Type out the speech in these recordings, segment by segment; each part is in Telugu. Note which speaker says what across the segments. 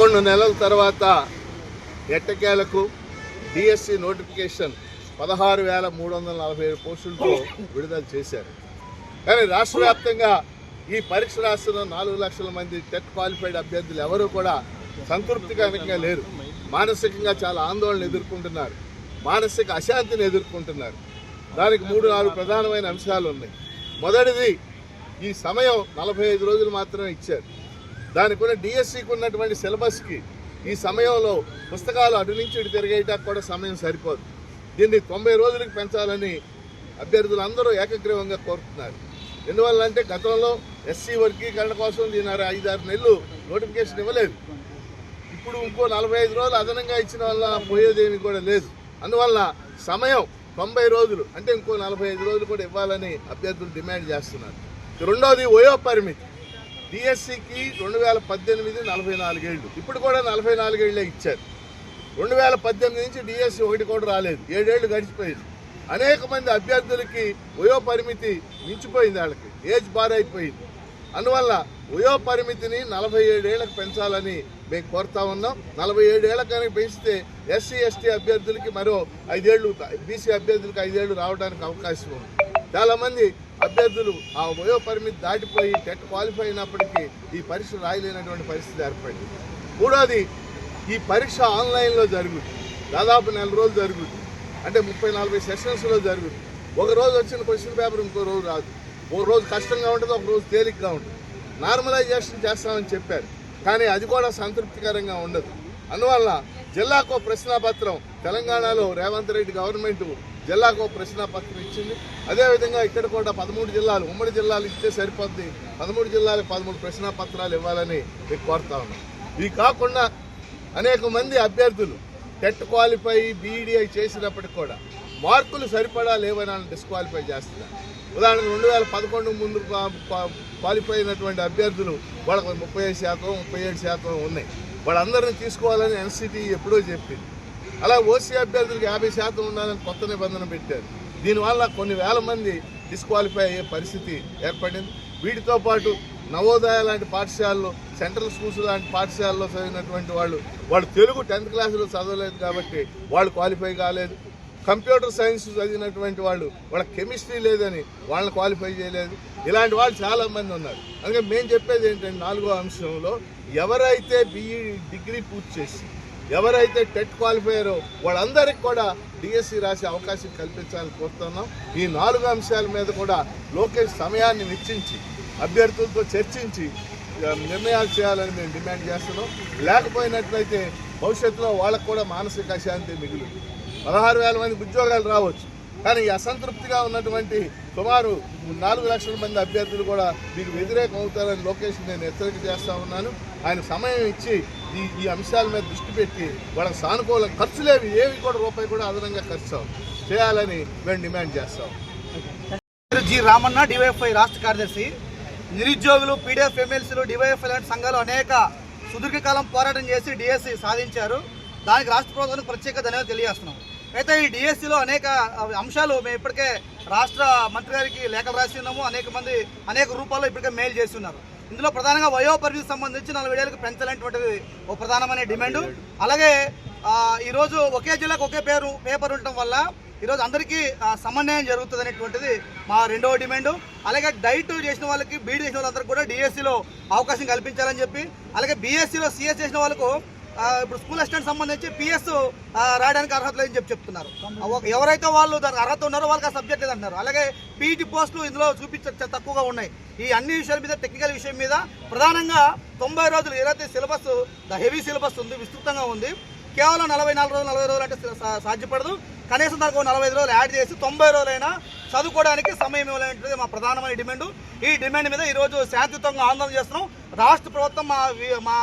Speaker 1: కొన్ని నెలల తర్వాత ఎట్టకేలకు డిఎస్సి నోటిఫికేషన్ 16,347 పోస్టులతో విడుదల చేశారు. కానీ రాష్ట్ర వ్యాప్తంగా ఈ పరీక్ష రాస్తున్న 4 లక్షల మంది టెట్ క్వాలిఫైడ్ అభ్యర్థులు ఎవరూ కూడా సంతృప్తికరంగా లేరు. మానసికంగా చాలా ఆందోళన ఎదుర్కొంటున్నారు, మానసిక అశాంతిని ఎదుర్కొంటున్నారు. దానికి 3-4 ప్రధానమైన అంశాలు ఉన్నాయి. మొదటిది, ఈ సమయం 45 రోజులు మాత్రమే ఇచ్చారు. దానికి కూడా డిఎస్సికి ఉన్నటువంటి సిలబస్కి ఈ సమయంలో పుస్తకాలు అటు నుంచి ఇటు తిరిగేయటానికి కూడా సమయం సరిపోదు. దీన్ని 90 రోజులకు పెంచాలని అభ్యర్థులు అందరూ ఏకగ్రీవంగా కోరుతున్నారు. ఎందువల్లంటే గతంలో ఎస్సీ వర్గీకరణ కోసం దీని 5-6 నెలలు నోటిఫికేషన్ ఇవ్వలేదు. ఇప్పుడు ఇంకో 45 రోజులు అదనంగా ఇచ్చిన వల్ల పోయేదేమీ కూడా లేదు. అందువల్ల సమయం 90 రోజులు అంటే ఇంకో 45 రోజులు కూడా ఇవ్వాలని అభ్యర్థులు డిమాండ్ చేస్తున్నారు. రెండోది, వయో పరిమితి. డిఎస్సికి 2018 44 ఏళ్ళు, ఇప్పుడు కూడా 44 ఏళ్ళే ఇచ్చారు. 2018 నుంచి డిఎస్సి ఒకటి కూడా రాలేదు, 7 ఏళ్ళు గడిచిపోయింది. అనేక మంది అభ్యర్థులకి వయో పరిమితి మించిపోయింది, వాళ్ళకి ఏజ్ బార్ అయిపోయింది. అందువల్ల వయో పరిమితిని 47 ఏళ్లకు పెంచాలని మేము కోరుతా ఉన్నాం. 47 ఏళ్ళ కనుక పెంచితే ఎస్సీ ఎస్టీ అభ్యర్థులకి మరో 5 ఏళ్ళు, బీసీ అభ్యర్థులకి 5 ఏళ్ళు రావడానికి అవకాశం ఉంది. చాలామంది అభ్యర్థులు ఆ వయో పరిమితి దాటిపోయి టెట్ క్వాలిఫై అయినప్పటికీ ఈ పరీక్ష రాయలేనటువంటి పరిస్థితి ఏర్పడింది. మూడోది, ఈ పరీక్ష ఆన్లైన్లో జరుగుతుంది. దాదాపు 4 రోజులు జరుగుతుంది. అంటే 30-40 సెషన్స్లో జరుగుతుంది. ఒక రోజు వచ్చిన క్వశ్చన్ పేపర్ ఇంకో రోజు రాదు. ఒక రోజు కష్టంగా ఉంటుంది, ఒక రోజు తేలికగా ఉంటుంది. నార్మలైజేషన్ చేస్తామని చెప్పారు, కానీ అది కూడా సంతృప్తికరంగా ఉండదు. అందువల్ల జిల్లాకో ప్రశ్నాపత్రం, తెలంగాణలో రేవంత్ రెడ్డి గవర్నమెంట్ జిల్లాకో ప్రశ్నాపత్రం ఇచ్చింది. అదేవిధంగా ఇక్కడ కూడా 13 జిల్లాలు, ఉమ్మడి జిల్లాలు ఇస్తే సరిపోద్ది, 13 జిల్లాలకు 13 ప్రశ్నాపత్రాలు ఇవ్వాలని మీకు కోరుతా ఉన్నాం. ఇవి కాకుండా అనేక మంది అభ్యర్థులు టెట్ క్వాలిఫై, బీఈడీఐ చేసినప్పటికి కూడా మార్కులు సరిపడా లేవని డిస్క్వాలిఫై చేస్తున్నారు. ఉదాహరణకు 2011 ముందు క్వాలిఫై అయినటువంటి అభ్యర్థులు వాళ్ళకు 35%, 37% ఉన్నాయి. వాళ్ళందరినీ తీసుకోవాలని ఎన్సిటి ఎప్పుడో చెప్పింది. అలా ఓసీ అభ్యర్థులకు 50% ఉండాలని కొత్త నిబంధన పెట్టారు. దీనివల్ల కొన్ని వేల మంది డిస్క్వాలిఫై అయ్యే పరిస్థితి ఏర్పడింది. వీటితో పాటు నవోదయ లాంటి పాఠశాలలో, సెంట్రల్ స్కూల్స్ లాంటి పాఠశాలలో చదివినటువంటి వాళ్ళు తెలుగు 10th క్లాసులో చదవలేదు కాబట్టి వాళ్ళు క్వాలిఫై కాలేదు. కంప్యూటర్ సైన్స్ చదివినటువంటి వాళ్ళ కెమిస్ట్రీ లేదని వాళ్ళని క్వాలిఫై చేయలేదు. ఇలాంటి వాళ్ళు చాలామంది ఉన్నారు. అందుకే మేము చెప్పేది ఏంటంటే 4వ అంశంలో ఎవరైతే బీఈ డిగ్రీ పూర్తి చేసి ఎవరైతే టెట్ క్వాలిఫై అయ్యారో వాళ్ళందరికీ కూడా డిఎస్సి రాసే అవకాశం కల్పించాలని కోరుతున్నాం. ఈ 4 అంశాల మీద కూడా లోకేష్ సమయాన్ని వెచ్చించి అభ్యర్థులతో చర్చించి నిర్ణయాలు చేయాలని మేము డిమాండ్ చేస్తున్నాం. లేకపోయినట్లయితే భవిష్యత్తులో వాళ్ళకు కూడా మానసిక అశాంతి మిగులుతుంది. 16,000 మందికి ఉద్యోగాలు రావచ్చు, కానీ ఈ అసంతృప్తిగా ఉన్నటువంటి సుమారు 4 లక్షల మంది అభ్యర్థులు కూడా మీకు వ్యతిరేకం అవుతారని లోకేష్ నేను హెచ్చరిక చేస్తూ ఉన్నాను. ఆయన సమయం ఇచ్చి ఈ అంశాల మీద దృష్టి పెట్టి వాళ్ళకి సానుకూల ఖర్చులేవి ఏవి కూడా రూపాయి కూడా అదనంగా ఖర్చు చేయాలని మేము డిమాండ్ చేస్తాం.
Speaker 2: జి రామన్న, డివైఎఫ్ఐ రాష్ట్ర కార్యదర్శి. నిరుద్యోగులు, పీడీఎఫ్ ఎమ్మెల్సీలు, డివైఎఫ్ఐ లాంటి సంఘాలు అనేక సుదీర్ఘకాలం పోరాటం చేసి డిఎస్సి సాధించారు. దానికి రాష్ట్ర ప్రభుత్వానికి ప్రత్యేక ధన్యవాదాలు తెలియజేస్తున్నాం. అయితే ఈ డిఎస్సిలో అనేక అంశాలు మేము ఇప్పటికే రాష్ట్ర మంత్రి గారికి లేఖలు రాసి ఉన్నాము. అనేక మంది అనేక రూపాల్లో ఇప్పటికే మెయిల్ చేస్తున్నారు. ఇందులో ప్రధానంగా వయో పరిమితికి సంబంధించి 40 ఏళ్ళకి పెంచాలనేటువంటిది ఒక ప్రధానమైన డిమాండ్. అలాగే ఈరోజు ఒకే జిల్లాకు ఒకే పేపర్ ఉండటం వల్ల ఈరోజు అందరికీ సమన్వయం జరుగుతుంది అనేటువంటిది మా రెండవ డిమాండ్. అలాగే డైట్ చేసిన వాళ్ళకి, బీఈడీ చేసిన వాళ్ళందరికీ కూడా డిఎస్సిలో అవకాశం కల్పించాలని చెప్పి, అలాగే బీఎస్సీలో సిఎస్ చేసిన వాళ్ళకు ఇప్పుడు స్కూల్ అసిస్టెంట్ సంబంధించి పిఎస్ రాయడానికి అర్హత లేదని చెప్తున్నారు. ఎవరైతే వాళ్ళు దానికి అర్హత ఉన్నారో వాళ్ళకి ఆ సబ్జెక్ట్ లేదంటున్నారు. అలాగే పీఈటీ పోస్టులు ఇందులో తక్కువగా ఉన్నాయి. ఈ అన్ని విషయాల మీద, టెక్నికల్ విషయం మీద ప్రధానంగా 90 రోజులు ఏదైతే సిలబస్ హెవీ సిలబస్ ఉంది, విస్తృతంగా ఉంది. కేవలం 44 రోజులు 40 రోజులు అంటే సాధ్యపడదు. కనీసం దానికి 45 రోజులు యాడ్ చేసి 90 రోజులైనా చదువుకోవడానికి సమయం ఇవ్వాలనేది మా ప్రధానమైన డిమాండ్. ఈ డిమాండ్ మీద ఈరోజు శాంతియుతంగా ఆందోళన చేస్తున్నాం. రాష్ట్ర ప్రభుత్వం మా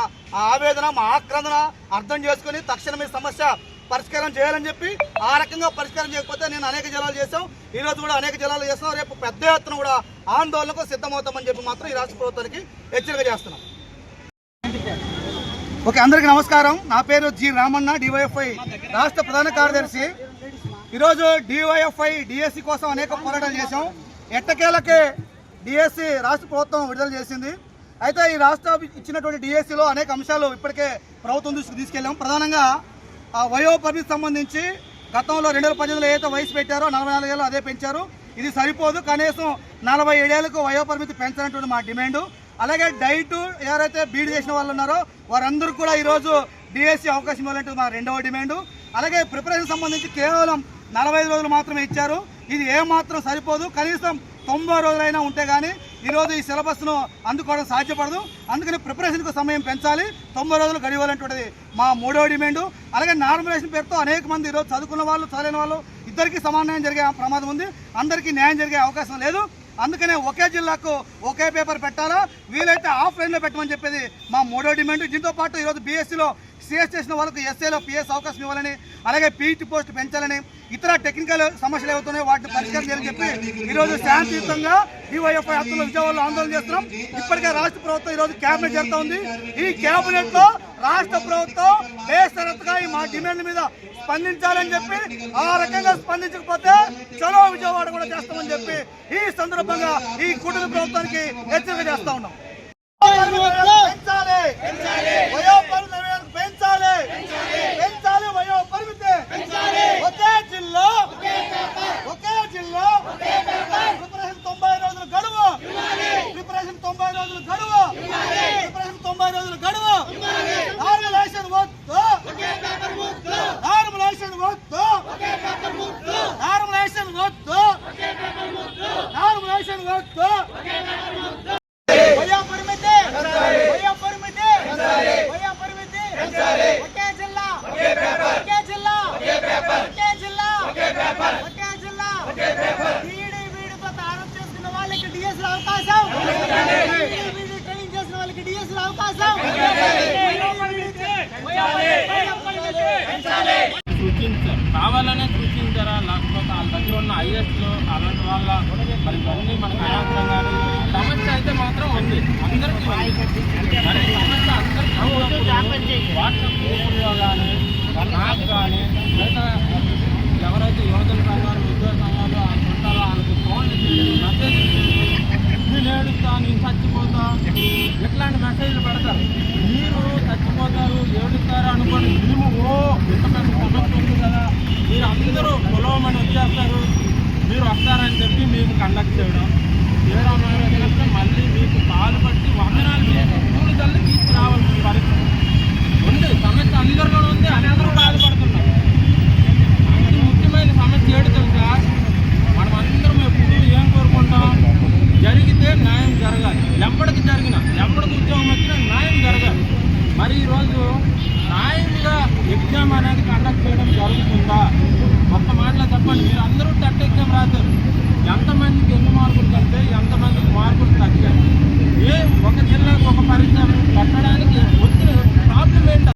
Speaker 2: ఆవేదన, మా ఆక్రందన అర్థం చేసుకుని తక్షణమే సమస్య పరిష్కారం చేయాలని చెప్పి, ఆ రకంగా పరిష్కారం చేయకపోతే నేను అనేక జిల్లాలు చేసాం, ఈరోజు కూడా అనేక జిల్లాలు చేస్తున్నాం, రేపు పెద్ద ఎత్తున కూడా ఆందోళనకు సిద్ధమవుతామని చెప్పి మాత్రం ఈ రాష్ట్ర ప్రభుత్వానికి హెచ్చరిక చేస్తున్నాం. ఓకే, అందరికీ నమస్కారం. నా పేరు జి రామన్న, డివైఎఫ్ఐ రాష్ట్ర ప్రధాన కార్యదర్శి. ఈరోజు డివైఎఫ్ఐ డిఎస్సి కోసం అనేక పోరాటాలు చేశాం. ఎట్టకేలకే డిఎస్సి రాష్ట్ర ప్రభుత్వం విడుదల చేసింది. అయితే ఈ రాష్ట్రం ఇచ్చినటువంటి డిఎస్సిలో అనేక అంశాలు ఇప్పటికే ప్రభుత్వం దృష్టికి తీసుకెళ్ళాం. ప్రధానంగా వయో పరిమితి సంబంధించి గతంలో 2018లో ఏదైతే వయసు పెట్టారో 44 ఏళ్ళు అదే పెంచారు. ఇది సరిపోదు, కనీసం 47 ఏళ్లకు వయో పరిమితి పెంచాలనేటువంటి మా డిమాండు. అలాగే డైట్ ఎవరైతే బీడ్ చేసిన వాళ్ళు ఉన్నారో వారందరూ కూడా ఈరోజు డిఎస్సి అవకాశం ఇవ్వాలంటే మా రెండవ డిమాండు. అలాగే ప్రిపరేషన్ సంబంధించి కేవలం 45 రోజులు మాత్రమే ఇచ్చారు. ఇది ఏమాత్రం సరిపోదు, కనీసం 90 రోజులైనా ఉంటే కానీ ఈరోజు ఈ సిలబస్ను అందుకోవడం సాధ్యపడదు. అందుకని ప్రిపరేషన్కు సమయం పెంచాలి, 90 రోజులు గడివాలంటువంటిది మా మూడవ డిమాండు. అలాగే నార్మలైజేషన్ పేరుతో అనేక మంది ఈరోజు చదువుకున్న వాళ్ళు చదివిన వాళ్ళు ఇద్దరికీ సమానం జరిగే ప్రమాదం ఉంది, అందరికీ న్యాయం జరిగే అవకాశం లేదు. అందుకనే ఒకే జిల్లాకు ఒకే పేపర్ పెట్టాలా, వీలైతే ఆఫ్లైన్లో పెట్టమని చెప్పేది మా మూడో డిమాండ్. దీంతో పాటు ఈరోజు బీఎస్సీలో సిఎస్ చేసిన వాళ్ళకు ఎస్ఏలో పిఎస్ అవకాశం ఇవ్వాలని, అలాగే పీఈటీ పోస్ట్ పెంచాలని, ఇతర టెక్నికల్ సమస్యలు ఏవవుతున్నాయో వాటిని పరిష్కారం చేయాలని చెప్పి ఈరోజు శాంతియుతంగా డివైఎఫ్ఐ ఆధ్వర్యంలో విజయవాడలో ఆందోళన చేస్తున్నాం. ఇప్పటికే రాష్ట్ర ప్రభుత్వం ఈరోజు క్యాబినెట్ జరుగుతూ ఉంది. ఈ క్యాబినెట్ లో రాష్ట్ర ప్రభుత్వం బేషరతుగా ఈ మా డిమాండ్ మీద స్పందించాలని చెప్పి, ఆ రకంగా స్పందించకపోతే చలో విజయవాడ కూడా చేస్తామని చెప్పి ఈ సందర్భంగా ఈ కూటమి ప్రభుత్వానికి హెచ్చరిక చేస్తా ఉన్నాం. పెంచాలి, వయో పరిమితి పెంచాలి, పెంచాలి వయో పరిమితి. ఒకే జిల్లా ప్రిపరేషన్ 90 రోజులు గడువు, ప్రిపరేషన్ 90 రోజులు గడువు, ప్రిపరేషన్ 90 రోజులు గడువు. నార్మలైజేషన్ వద్దు, నార్మలైజేషన్ వద్దు, నార్మలైజేషన్ వద్దు, నార్మలైజేషన్ వద్దు. వయో పరిమితి, వయో పరిమితి, వయో పరిమితి. ఒకే జిల్లా, ఒకే జిల్లా, ఒకే జిల్లా, ఒకే జిల్లా. వీడితో తారం చేసుకున్న వాళ్ళకి డిఎస్ల అవకాశం, వీడి ట్రైనింగ్ చేసిన వాళ్ళకి డిఎస్ల అవకాశం.
Speaker 3: కావాలనే సూచించారా, లేకపోతే వాళ్ళ దగ్గర ఉన్న ఐఎస్లో అలాంటి వాళ్ళ మరి ఇవన్నీ మనకు అనవసరం. కానీ సమస్య అయితే మాత్రం ఉంది, అందరికీ ఉంది. మరి సమస్య అందరికీ వాట్సాప్ గ్రూపుల్లో కానీ నాకు కానీ లేదా ఎవరైతే యువజన సంఘాలు ఉద్యోగ సంఘాలు ఆ చుట్టాలో వాళ్ళకి ఫోన్లు చేసి మెసేజ్ నేను ఏడుస్తా, నేను చచ్చిపోతా, ఇట్లాంటి మెసేజ్లు పెడతారు. మీరు చచ్చిపోతారు, ఏడుస్తారు అనుకోండి, మేము ఇంత పెద్ద సమస్య ఉంది కదా, మీరు అందరూ పొలవమని వచ్చేస్తారు, మీరు వస్తారని చెప్పి మేము కండక్ట్ చేయడం జరిగితే మళ్ళీ మీకు పాలు పట్టి వందనాలు చేసి 3 కళ్ళు తీసుకురావాల్సిన పరిస్థితి ఉంది. సమస్య అందరిలో ఉంది, అందరూ బాధపడుతున్నారు. అతి ముఖ్యమైన సమస్య ఏడు తెలుసా, మనం అందరం ఎప్పుడు ఏం కోరుకుంటాం, జరిగితే న్యాయం జరగాలి, ఎప్పటికి జరిగినా ఎప్పటికి ఉద్యోగం వచ్చినా న్యాయం జరగాలి. మరి ఈరోజు న్యాయంగా ఎగ్జామ్ అనేది కండక్ట్ చేయడం జరుగుతుందా? ఒక్క మాటలో చెప్పండి. మీరు అందరూ టెట్ ఎగ్జామ్ రాశారు, ఎంతమంది